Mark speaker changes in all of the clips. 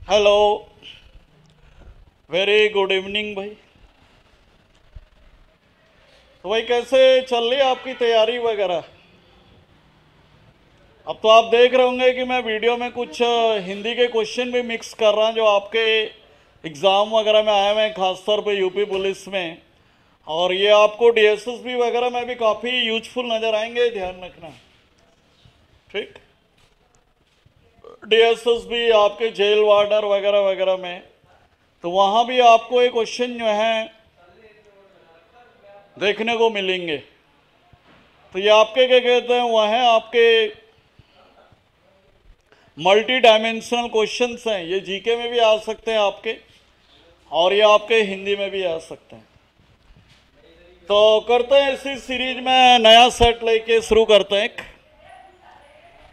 Speaker 1: Hello, very good evening भाई। तो भाई कैसे चल रही है आपकी तैयारी वगैरह? अब तो आप देख रहे होंगे कि मैं वीडियो में कुछ हिंदी के क्वेश्चन भी मिक्स कर रहा हूँ जो आपके एग्ज़ाम वगैरह में आए हुए हैं, खासतौर पे यूपी पुलिस में। और ये आपको डीएसएसबी वगैरह में भी काफ़ी यूजफुल नज़र आएंगे, ध्यान रखना। ठीक, डीएसएसबी आपके जेल वार्डर वगैरह वगैरह में, तो वहाँ भी आपको ये क्वेश्चन जो हैं देखने को मिलेंगे। तो ये आपके क्या कहते हैं, वह हैं आपके मल्टी डायमेंशनल क्वेश्चंस हैं। ये जीके में भी आ सकते हैं आपके, और ये आपके हिंदी में भी आ सकते हैं। तो करते हैं इसी सीरीज में नया सेट लेके शुरू करते हैं।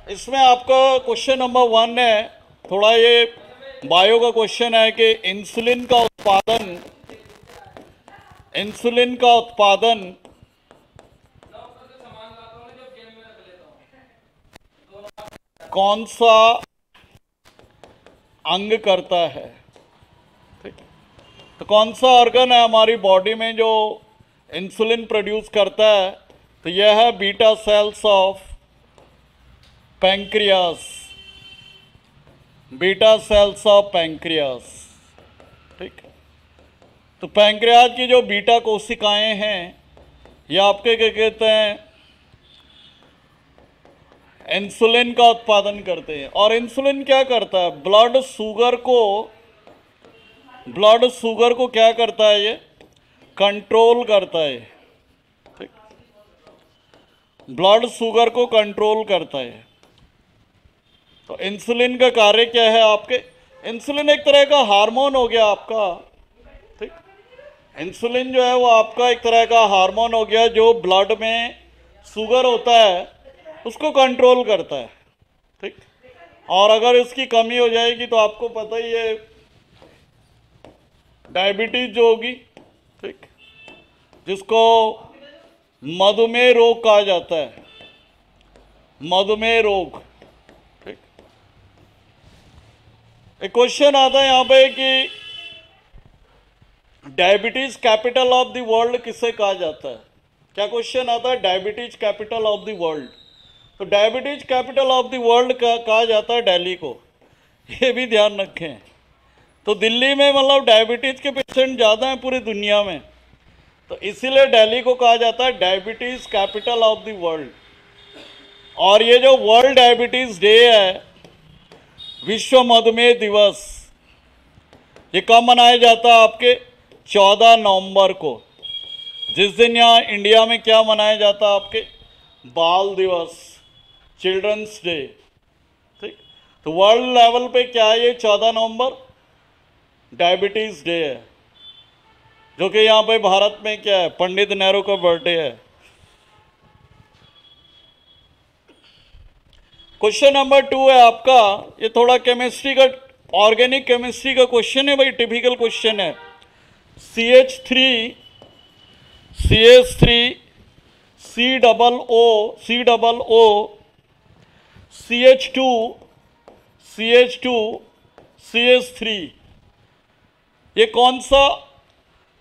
Speaker 1: इसमें आपका क्वेश्चन नंबर 1 है, थोड़ा ये बायो का क्वेश्चन है कि इंसुलिन का उत्पादन कौन सा अंग करता है। ठीक, तो कौन सा ऑर्गन है हमारी बॉडी में जो इंसुलिन प्रोड्यूस करता है? तो यह है beta cells of pancreas. Beta cells of pancreas. ठीक, तो पैंक्रियास की जो बीटा कोशिकाएं हैं ये आपके क्या कहते हैं, इंसुलिन का उत्पादन करते हैं। और इंसुलिन क्या करता है? ब्लड शुगर को क्या करता है? ये कंट्रोल करता है। ठीक, ब्लड शुगर को कंट्रोल करता है। तो इंसुलिन का कार्य क्या है आपके? इंसुलिन एक तरह का हार्मोन हो गया आपका। ठीक, इंसुलिन जो है वो आपका एक तरह का हार्मोन हो गया जो ब्लड में शुगर होता है उसको कंट्रोल करता है। ठीक, और अगर इसकी कमी हो जाएगी तो आपको पता ही है डायबिटीज जो होगी, ठीक, जिसको मधुमेह रोग कहा जाता है, मधुमेह रोग। ठीक, एक क्वेश्चन आता है यहाँ पे कि diabetes capital of the world किसे कहा जाता है? क्या क्वेश्चन आता है? Diabetes capital of the world. तो diabetes capital of the world का कहा जाता है दिल्ली को, ये भी ध्यान रखें। तो दिल्ली में मतलब डायबिटीज के पेशेंट ज़्यादा हैं पूरी दुनिया में, तो इसीलिए दिल्ली को कहा जाता है diabetes capital of the world. और ये जो वर्ल्ड डायबिटीज डे है, विश्व मधुमेह दिवस, ये कब मनाया जाता है आपके? 14 नवंबर को, जिस दिन यहाँ इंडिया में क्या मनाया जाता है आपके? बाल दिवस, चिल्ड्रंस डे। ठीक, तो वर्ल्ड लेवल पे क्या है? ये 14 नवंबर डायबिटीज डे है, जो कि यहाँ पे भारत में क्या है? पंडित नेहरू का बर्थडे है। क्वेश्चन नंबर 2 है आपका, ये थोड़ा केमिस्ट्री का, ऑर्गेनिक केमिस्ट्री का क्वेश्चन है भाई, टिपिकल क्वेश्चन है। CH3 CHO CH3 ये कौन सा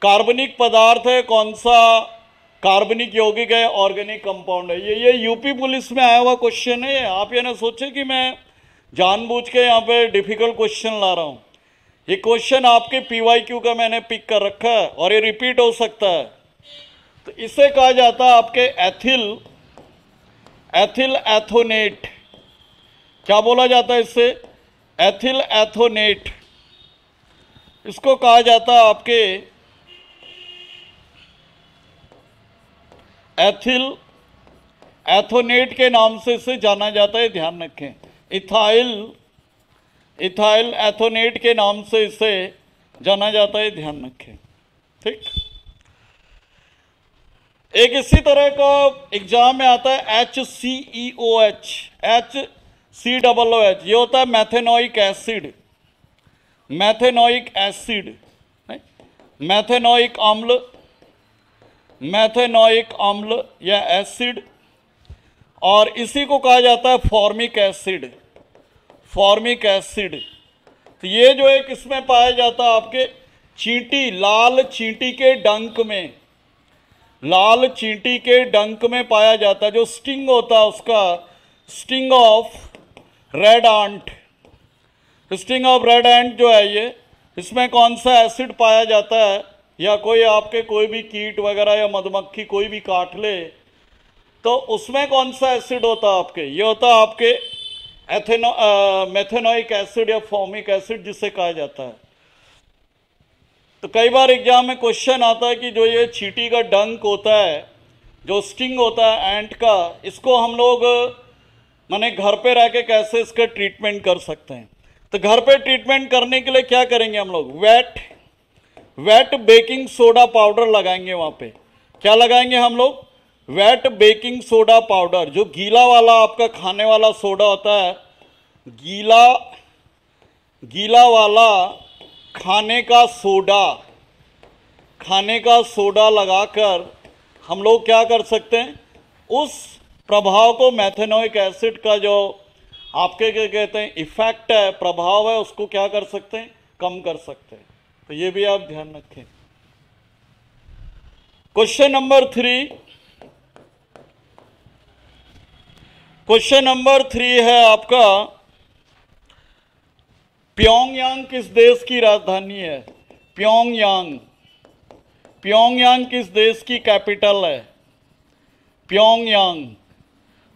Speaker 1: कार्बनिक पदार्थ है, कौन सा कार्बनिक यौगिक है, ऑर्गेनिक कंपाउंड है? ये यूपी पुलिस में आया हुआ क्वेश्चन है। आप ये ना सोचे कि मैं जानबूझ के यहाँ पे डिफिकल्ट क्वेश्चन ला रहा हूँ। ये क्वेश्चन आपके PYQ का मैंने पिक कर रखा है और ये रिपीट हो सकता है। तो इसे कहा जाता है आपके एथिल एथोनेट। क्या बोला जाता है इससे? एथिल एथोनेट। इसको कहा जाता है आपके एथिल एथोनेट के नाम से इसे जाना जाता है, ध्यान रखें। इथाइल एथोनेट के नाम से इसे जाना जाता है, ध्यान रखें। ठीक, एक इसी तरह का एग्जाम में आता है HCEOH, HCOOH, ये होता है methanoic acid. Methanoic acid, methanoic अम्ल या एसिड, और इसी को कहा जाता है फॉर्मिक एसिड। Formic acid. तो ये जो है किसमें पाया जाता है, आपके चींटी, लाल चींटी के डंक में, लाल चींटी के डंक में पाया जाता है। जो स्टिंग होता है उसका, sting of red ant, sting of red एंट जो है ये, इसमें कौन सा एसिड पाया जाता है, या कोई आपके कोई भी कीट वगैरह या मधुमक्खी कोई भी काट ले तो उसमें कौन सा एसिड होता है आपके, ये होता है आपके मेथेनोइक एसिड या फॉर्मिक एसिड जिसे कहा जाता है। तो कई बार एग्जाम में क्वेश्चन आता है कि जो ये चींटी का डंक होता है, जो स्टिंग होता है एंट का, इसको हम लोग माने घर पे रह के कैसे इसका ट्रीटमेंट कर सकते हैं। तो घर पे ट्रीटमेंट करने के लिए क्या करेंगे हम लोग, वेट बेकिंग सोडा पाउडर लगाएंगे। वहाँ पे क्या लगाएंगे हम लोग, वेट बेकिंग सोडा पाउडर। जो गीला वाला आपका खाने वाला सोडा होता है, गीला वाला खाने का सोडा लगाकर हम लोग क्या कर सकते हैं, उस प्रभाव को, मेथेनोइक एसिड का जो आपके क्या कहते हैं इफेक्ट है, प्रभाव है, उसको क्या कर सकते हैं, कम कर सकते हैं। तो ये भी आप ध्यान रखें। क्वेश्चन नंबर 3, क्वेश्चन नंबर 3 है आपका, प्योंगयांग किस देश की राजधानी है, प्योंगयांग, प्योंगयांग किस देश की कैपिटल है, प्योंगयांग।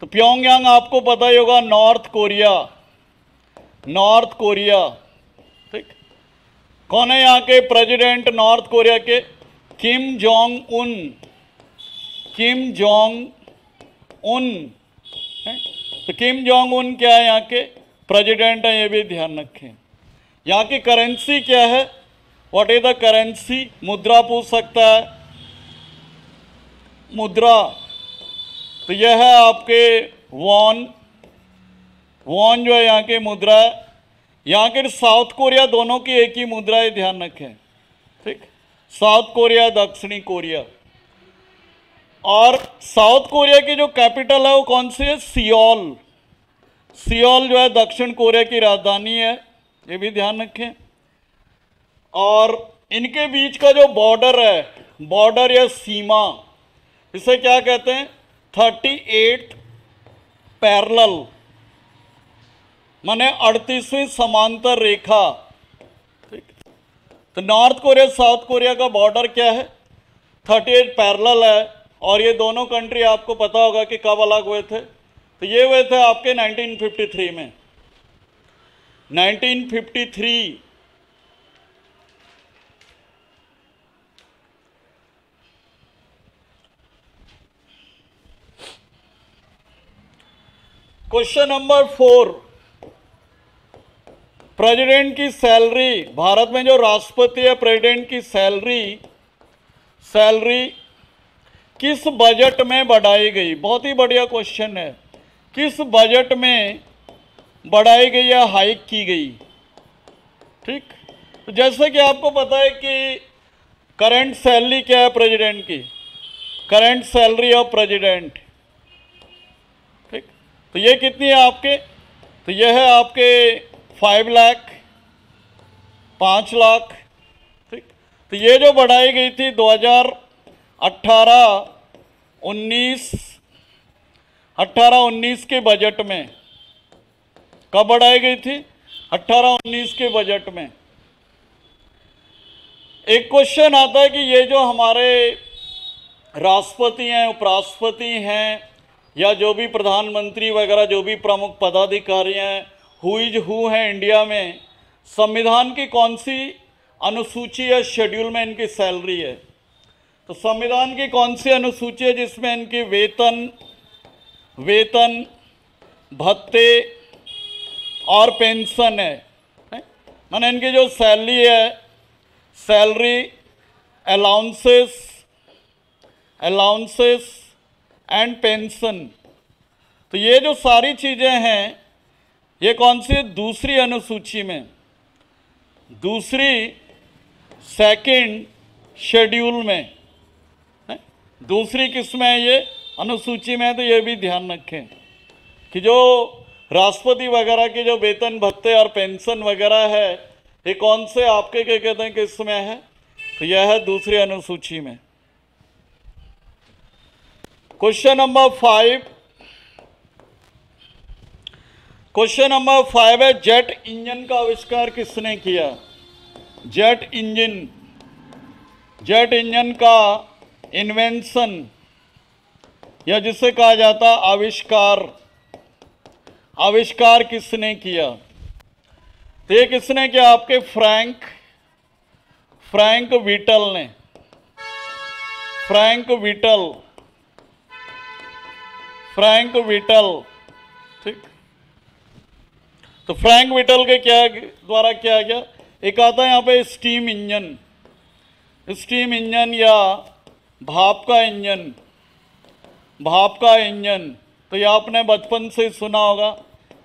Speaker 1: तो प्योंगयांग आपको पता ही होगा, नॉर्थ कोरिया, नॉर्थ कोरिया, ठीक। कौन है यहाँ के प्रेसिडेंट नॉर्थ कोरिया के, Kim Jong Un, Kim Jong Un है। तो किम जोंग उन क्या है, यहाँ के प्रेसिडेंट है, ये भी ध्यान रखें। यहाँ की करेंसी क्या है, व्हाट इज द करेंसी, मुद्रा पूछ सकता है, मुद्रा। तो यह है आपके वॉन, वॉन जो है यहाँ की मुद्रा है। यहाँ के साउथ कोरिया दोनों की एक ही मुद्रा है, ध्यान रखें, ठीक। साउथ कोरिया, दक्षिणी कोरिया। और साउथ कोरिया की जो कैपिटल है वो कौन सी है, सियोल, सियोल जो है दक्षिण कोरिया की राजधानी है, ये भी ध्यान रखें। और इनके बीच का जो बॉर्डर है, बॉर्डर या सीमा, इसे क्या कहते हैं, 38 पैरेलल, माने 38वीं समांतर रेखा, ठीक। तो नॉर्थ कोरिया साउथ कोरिया का बॉर्डर क्या है, 38 पैरेलल है। और ये दोनों कंट्री आपको पता होगा कि कब अलग हुए थे, तो ये हुए थे आपके 1953 में, 1953। क्वेश्चन नंबर 4, प्रेसिडेंट की सैलरी, भारत में जो राष्ट्रपति है प्रेसिडेंट की सैलरी किस बजट में बढ़ाई गई। बहुत ही बढ़िया क्वेश्चन है, किस बजट में बढ़ाई गई या हाइक की गई, ठीक। तो जैसे कि आपको पता है कि करंट सैलरी क्या है प्रेसिडेंट की, करंट सैलरी ऑफ प्रेसिडेंट, ठीक। तो ये कितनी है आपके, तो ये है आपके 5 लाख, 5 लाख, ठीक। तो ये जो बढ़ाई गई थी 2018-19 के बजट में, कब बढ़ाई गई थी, 18-19 के बजट में। एक क्वेश्चन आता है कि ये जो हमारे राष्ट्रपति हैं, उपराष्ट्रपति हैं, या जो भी प्रधानमंत्री वगैरह जो भी प्रमुख पदाधिकारी हैं, हु हैं इंडिया में, संविधान की कौन सी अनुसूची या शेड्यूल में इनकी सैलरी है। तो संविधान की कौन सी अनुसूची है जिसमें इनकी वेतन भत्ते और पेंशन है, माने इनकी जो सैलरी है, सैलरी, अलाउंसेस एंड पेंशन। तो ये जो सारी चीज़ें हैं ये कौन सी, दूसरी अनुसूची में, दूसरी सेकंड शेड्यूल में है? दूसरी किस में है, ये अनुसूची में है। तो ये भी ध्यान रखें कि जो राष्ट्रपति वगैरह की जो वेतन भत्ते और पेंशन वगैरह है ये कौन से आपके क्या कहते हैं किस में है? तो यह है दूसरी अनुसूची में। क्वेश्चन नंबर 5, क्वेश्चन नंबर 5 है जेट इंजन का आविष्कार किसने किया? जेट इंजन, जेट इंजन का इन्वेंशन या जिसे कहा जाता आविष्कार, आविष्कार किसने किया? तो ये किसने किया? आपके फ्रैंक व्हिटल ने, फ्रैंक व्हिटल, ठीक। तो फ्रैंक व्हिटल के क्या द्वारा किया गया? एक आता है यहाँ पे स्टीम इंजन, स्टीम इंजन या भाप का इंजन, भाप का इंजन। तो ये आपने बचपन से सुना होगा,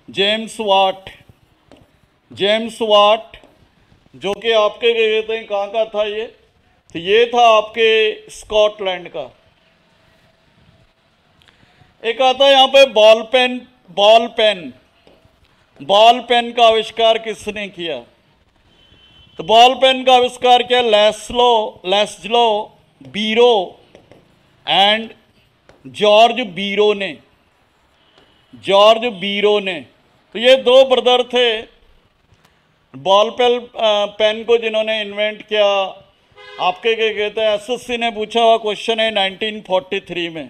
Speaker 1: जेम्स वाट, जेम्स वाट, जो कि आपके कहते हैं कहाँ का था ये? तो ये था आपके स्कॉटलैंड का। एक आता है यहाँ पे बॉल पेन, बॉल पेन का आविष्कार किसने किया? तो बॉल पेन का आविष्कार किया लैस्लो बीरो एंड जॉर्ज बीरो ने, जॉर्ज बीरो ने। तो ये दो ब्रदर थे बॉल पेन को जिन्होंने इन्वेंट किया। आपके क्या कहते हैं एसएससी ने पूछा हुआ क्वेश्चन है 1943 में,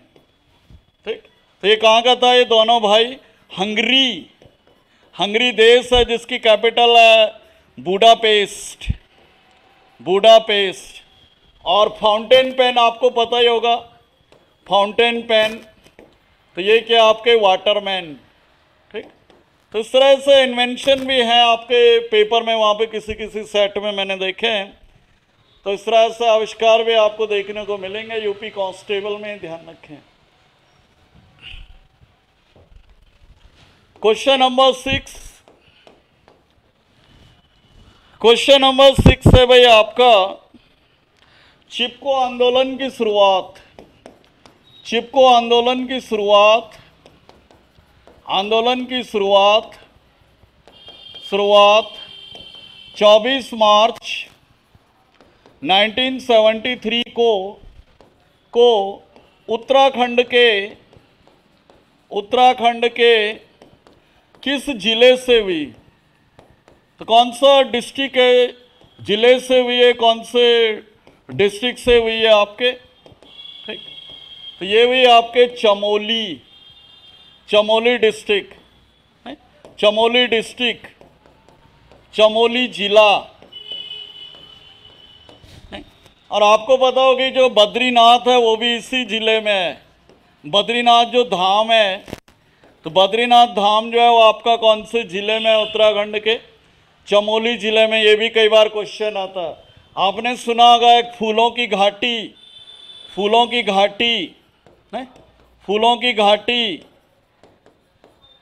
Speaker 1: ठीक। तो ये कहाँ का था? ये दोनों भाई हंगरी देश है जिसकी कैपिटल है बुडापेस्ट, बुडापेस्ट। और फाउंटेन पेन आपको पता ही होगा, फाउंटेन पेन। तो ये क्या आपके वाटरमैन, ठीक। तो इस तरह से इन्वेंशन भी हैं आपके पेपर में, वहाँ पे किसी किसी सेट में मैंने देखे हैं। तो इस तरह से आविष्कार भी आपको देखने को मिलेंगे यूपी कांस्टेबल में, ध्यान रखें। क्वेश्चन नंबर 6, क्वेश्चन नंबर 6 है भाई आपका चिपको आंदोलन की शुरुआत, चिपको आंदोलन की शुरुआत, आंदोलन की शुरुआत 24 मार्च 1973 को उत्तराखंड के किस जिले से हुई? तो कौन सा डिस्ट्रिक्ट है, जिले से हुई है, कौन से डिस्ट्रिक्ट से हुई है आपके, ठीक। तो ये हुई आपके चमोली डिस्ट्रिक्ट, चमोली डिस्ट्रिक्ट, चमोली जिला। और आपको पता होगी जो बद्रीनाथ है वो भी इसी जिले में है। बद्रीनाथ जो धाम है, तो बद्रीनाथ धाम जो है वो आपका कौन से जिले में है? उत्तराखंड के चमोली जिले में। ये भी कई बार क्वेश्चन आता है। आपने सुना होगा एक फूलों की घाटी, फूलों की घाटी,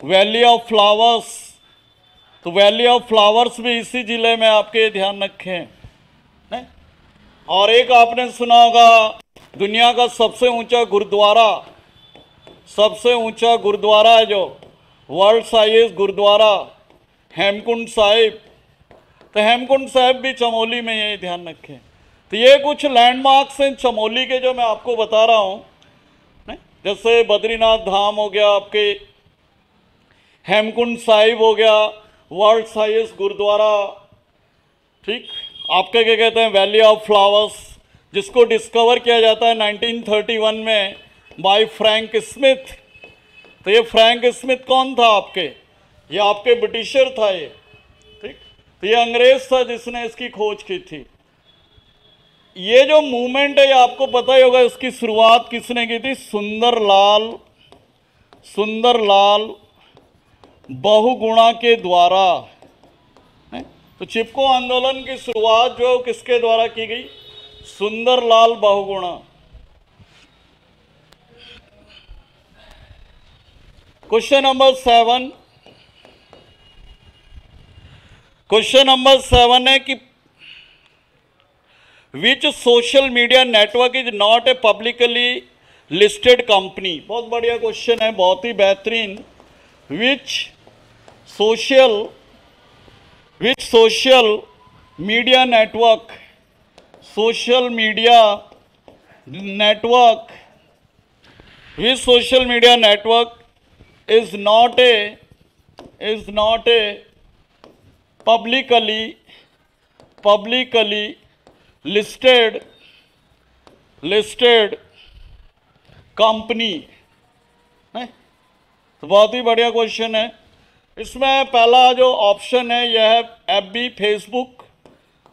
Speaker 1: वैली ऑफ फ्लावर्स। तो वैली ऑफ फ्लावर्स भी इसी जिले में, आपके ध्यान रखें। और एक आपने सुना होगा दुनिया का सबसे ऊंचा गुरुद्वारा, सबसे ऊंचा गुरुद्वारा है जो वर्ल्ड साइज गुरुद्वारा हेमकुंड साहिब। तो हेमकुंड साहिब भी चमोली में, ये ध्यान रखें। तो ये कुछ लैंडमार्क्स हैं चमोली के जो मैं आपको बता रहा हूँ, जैसे बद्रीनाथ धाम हो गया, आपके हेमकुंड साहिब हो गया, वर्ल्ड साइज गुरुद्वारा, ठीक। आपके क्या कहते हैं वैली ऑफ फ्लावर्स, जिसको डिस्कवर किया जाता है 1931 में बाय फ्रैंक स्मिथ। तो ये फ्रैंक स्मिथ कौन था आपके? ये आपके ब्रिटिशर था ये, ठीक। तो ये अंग्रेज था जिसने इसकी खोज की थी। ये जो मूवमेंट है ये आपको पता ही होगा, इसकी शुरुआत किसने की थी? सुंदरलाल बहुगुणा के द्वारा। तो चिपको आंदोलन की शुरुआत जो किसके द्वारा की गई? Sundarlal Bahuguna. Question number 7, question number 7 है कि which social media network is not a publicly listed company. बहुत बढ़िया क्वेश्चन है, बहुत ही बेहतरीन। Which social media network, social media network, which social media network is not a publicly listed company. नहीं, तो बहुत ही बढ़िया क्वेश्चन है। इसमें पहला जो ऑप्शन है यह है एफबी, फेसबुक।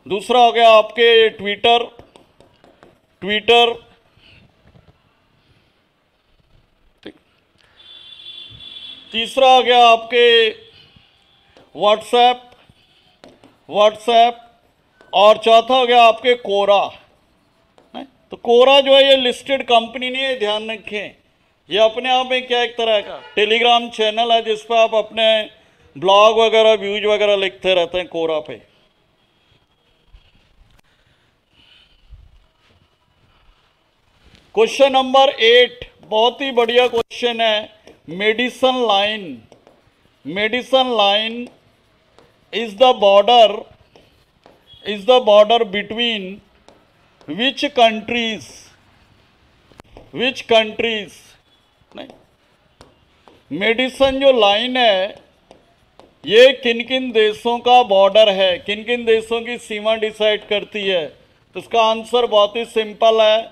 Speaker 1: दूसरा हो गया आपके ट्विटर, तीसरा आ गया आपके व्हाट्सएप, और चौथा हो गया आपके कोरा। तो कोरा जो है ये लिस्टेड कंपनी नहीं है, ध्यान रखें। ये अपने आप में क्या एक तरह का टेलीग्राम चैनल है जिस पर आप अपने ब्लॉग वगैरह, व्यूज वगैरह लिखते रहते हैं कोरा पे। क्वेश्चन नंबर 8 बहुत ही बढ़िया क्वेश्चन है। Madison line is the border between which countries? नहीं, मेडिसन जो लाइन है ये किन किन देशों का बॉर्डर है, किन किन देशों की सीमा डिसाइड करती है? तो इसका आंसर बहुत ही सिंपल है,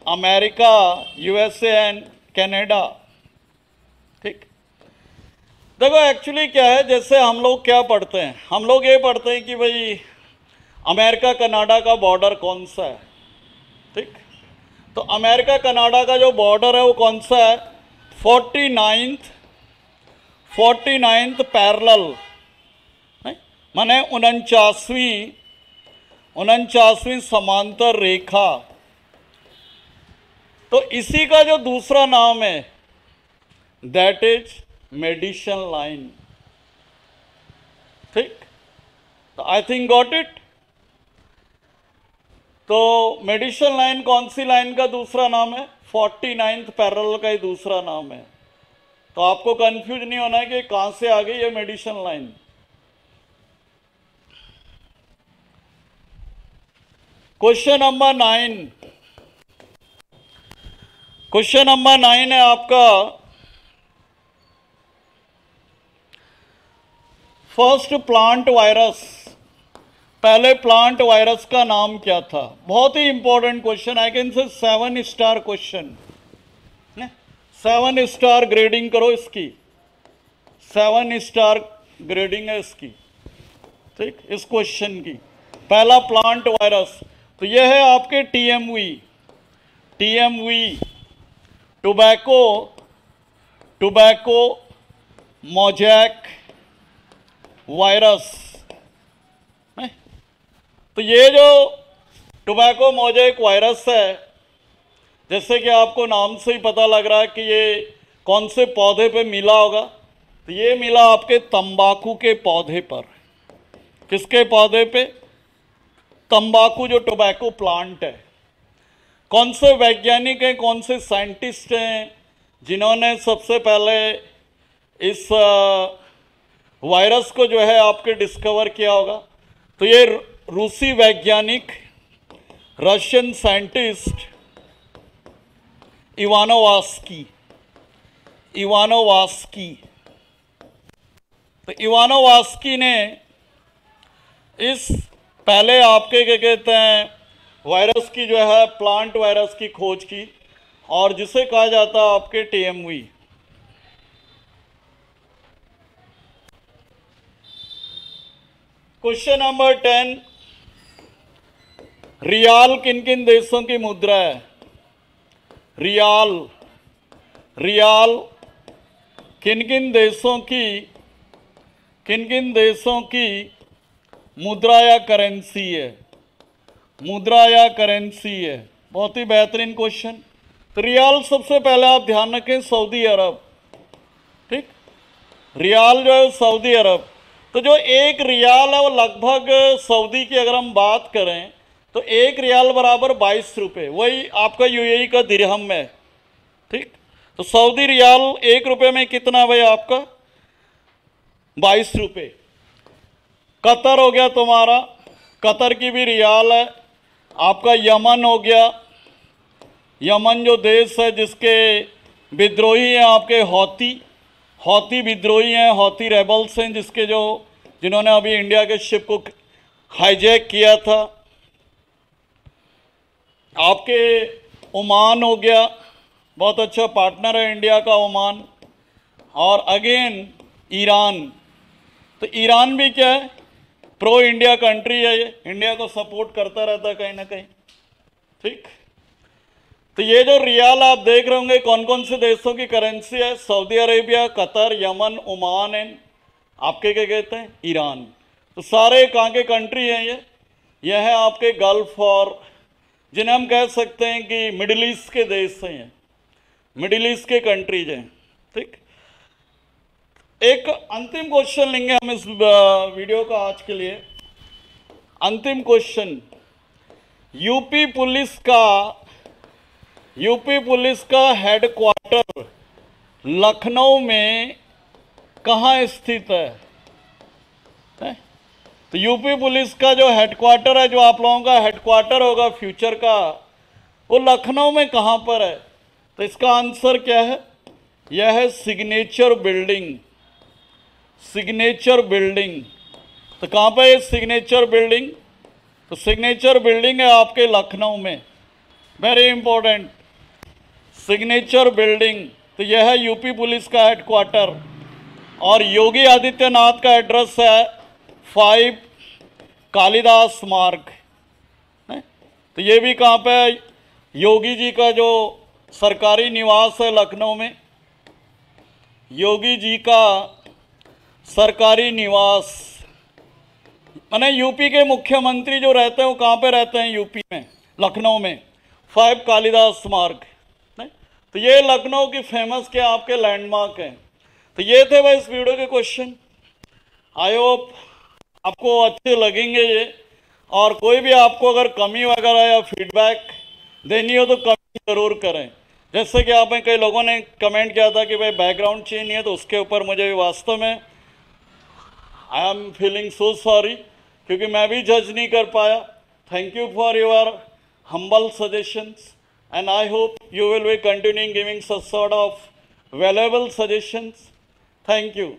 Speaker 1: अमेरिका, यूएसए एंड कनाडा। ठीक, देखो एक्चुअली क्या है, जैसे हम लोग क्या पढ़ते हैं, हम लोग ये पढ़ते हैं कि भाई अमेरिका कनाडा का बॉर्डर कौन सा है। ठीक, तो अमेरिका कनाडा का जो बॉर्डर है वो कौन सा है? 49th पैरेलल, माने 49वीं समांतर रेखा। तो इसी का जो दूसरा नाम है दैट इज मेडिसन लाइन। ठीक, तो आई थिंक गॉट इट। तो मेडिसन लाइन कौन सी लाइन का दूसरा नाम है? 49th पैरेलल का ही दूसरा नाम है। तो आपको कंफ्यूज नहीं होना है कि कहां से आ गई ये मेडिसन लाइन। क्वेश्चन नंबर 9 है आपका फर्स्ट प्लांट वायरस। पहले प्लांट वायरस का नाम क्या था? बहुत ही important question, I can say 7 star question. 7 star grading करो इसकी, 7 स्टार ग्रेडिंग है इसकी। ठीक, इस क्वेश्चन की पहला प्लांट वायरस तो यह है आपके टीएमवी, टोबैको मोजैक वायरस। तो ये जो टोबैको मोजैक वायरस है, जैसे कि आपको नाम से ही पता लग रहा है कि ये कौन से पौधे पे मिला होगा, तो ये मिला आपके तंबाकू के पौधे पर। किसके पौधे पे? तंबाकू, जो टोबैको प्लांट है। कौन से वैज्ञानिक हैं, कौन से साइंटिस्ट हैं जिन्होंने सबसे पहले इस वायरस को जो है आपके डिस्कवर किया होगा? तो ये रूसी वैज्ञानिक, रशियन साइंटिस्ट इवानोवास्की। तो इवानोवास्की ने इस पहले आपके क्या कहते हैं वायरस की जो है प्लांट वायरस की खोज की, और जिसे कहा जाता है आपके टीएमवी। क्वेश्चन नंबर 10, रियाल किन किन देशों की मुद्रा है? रियाल किन किन देशों की मुद्रा या करेंसी है? बहुत ही बेहतरीन क्वेश्चन। तो रियाल सबसे पहले आप ध्यान रखें सऊदी अरब। ठीक, रियाल जो है सऊदी अरब। तो जो एक रियाल है वो लगभग सऊदी की अगर हम बात करें तो एक रियाल बराबर 22 रुपये, वही आपका यूएई का दिरहम है। ठीक, तो सऊदी रियाल 1 रुपये में कितना भाई आपका? 22 रुपये। कतर हो गया तुम्हारा कतर की भी रियाल है। आपका यमन हो गया, यमन जो देश है जिसके विद्रोही हैं आपके हौती विद्रोही हैं, हौती रेबल्स हैं, जिन्होंने अभी इंडिया के शिप को हाईजैक किया था। आपके ओमान हो गया, बहुत अच्छा पार्टनर है इंडिया का ओमान। और अगेन ईरान, तो ईरान भी क्या है, प्रो इंडिया कंट्री है, ये इंडिया को सपोर्ट करता रहता है कहीं ना कहीं। ठीक, तो ये जो रियाल आप देख रहे होंगे कौन कौन से देशों की करेंसी है, Saudi Arabia, Qatar, Yemen, Oman and आपके क्या कहते हैं, ईरान। तो सारे कहाँ के कंट्री हैं ये है आपके गल्फ, और जिन्हें हम कह सकते हैं कि मिडिल ईस्ट के देश हैं, ये मिडिल ईस्ट के कंट्रीज हैं। ठीक, एक अंतिम क्वेश्चन लेंगे हम इस वीडियो का आज के लिए। अंतिम क्वेश्चन, यूपी पुलिस का हेडक्वार्टर लखनऊ में कहाँ स्थित है? तो यूपी पुलिस का जो हेडक्वार्टर है, जो आप लोगों का हेडक्वार्टर होगा फ्यूचर का, वो लखनऊ में कहाँ पर है? तो इसका आंसर क्या है? यह है सिग्नेचर बिल्डिंग। तो कहाँ पर है सिग्नेचर बिल्डिंग? तो सिग्नेचर बिल्डिंग है आपके लखनऊ में, वेरी इंपॉर्टेंट, सिग्नेचर बिल्डिंग। तो यह है यूपी पुलिस का हेडक्वार्टर। और योगी आदित्यनाथ का एड्रेस है 5 कालिदास मार्ग। तो ये भी कहाँ पे है? योगी जी का जो सरकारी निवास है लखनऊ में, योगी जी का सरकारी निवास, माने यूपी के मुख्यमंत्री जो रहते हैं वो कहाँ पे रहते हैं? यूपी में, लखनऊ में, 5 कालिदास मार्ग। तो ये लखनऊ की फेमस क्या आपके लैंडमार्क हैं। तो ये थे भाई इस वीडियो के क्वेश्चन। आई होप आपको अच्छे लगेंगे ये। और कोई भी आपको अगर कमी वगैरह या फीडबैक देनी हो तो कमेंट जरूर करें। जैसे कि आप में कई लोगों ने कमेंट किया था कि भाई बैकग्राउंड चेंज नहीं है, तो उसके ऊपर मुझे वास्तव में I am feeling so sorry, क्योंकि मैं भी जज नहीं कर पाया। Thank you for your humble suggestions, and I hope you will be continuing giving such sort of valuable suggestions. Thank you.